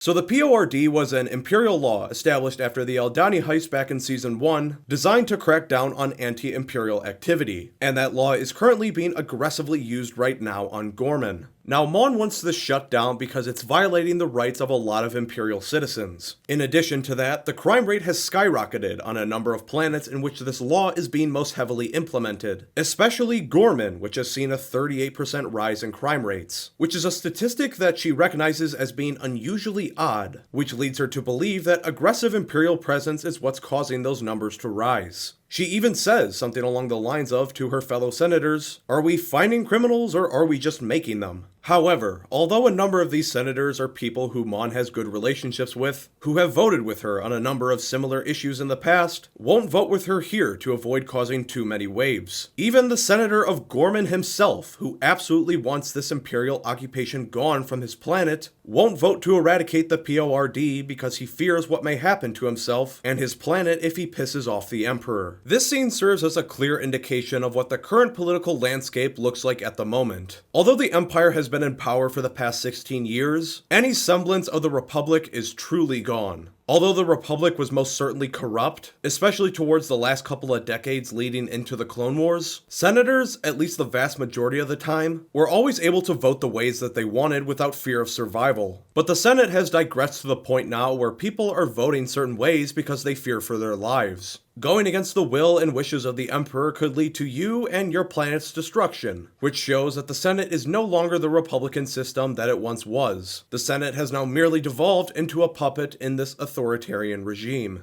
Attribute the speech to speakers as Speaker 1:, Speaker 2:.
Speaker 1: So the P.O.R.D. was an imperial law established after the Aldani heist back in Season 1, designed to crack down on anti-imperial activity, and that law is currently being aggressively used right now on Gorman. Now, Mon wants this shut down because it's violating the rights of a lot of Imperial citizens. In addition to that, the crime rate has skyrocketed on a number of planets in which this law is being most heavily implemented, especially Gorman, which has seen a 38% rise in crime rates, which is a statistic that she recognizes as being unusually odd, which leads her to believe that aggressive Imperial presence is what's causing those numbers to rise. She even says something along the lines of to her fellow senators, "Are we finding criminals or are we just making them?" However, although a number of these senators are people who Mon has good relationships with, who have voted with her on a number of similar issues in the past, won't vote with her here to avoid causing too many waves. Even the senator of Gorman himself, who absolutely wants this Imperial occupation gone from his planet, won't vote to eradicate the P.O.R.D. because he fears what may happen to himself and his planet if he pisses off the Emperor. This scene serves as a clear indication of what the current political landscape looks like at the moment. Although the Empire has been in power for the past 16 years, any semblance of the Republic is truly gone. Although the Republic was most certainly corrupt, especially towards the last couple of decades leading into the Clone Wars, senators, at least the vast majority of the time, were always able to vote the ways that they wanted without fear of survival. But the Senate has digressed to the point now where people are voting certain ways because they fear for their lives. Going against the will and wishes of the Emperor could lead to you and your planet's destruction, which shows that the Senate is no longer the Republican system that it once was. The Senate has now merely devolved into a puppet in this authoritarian regime.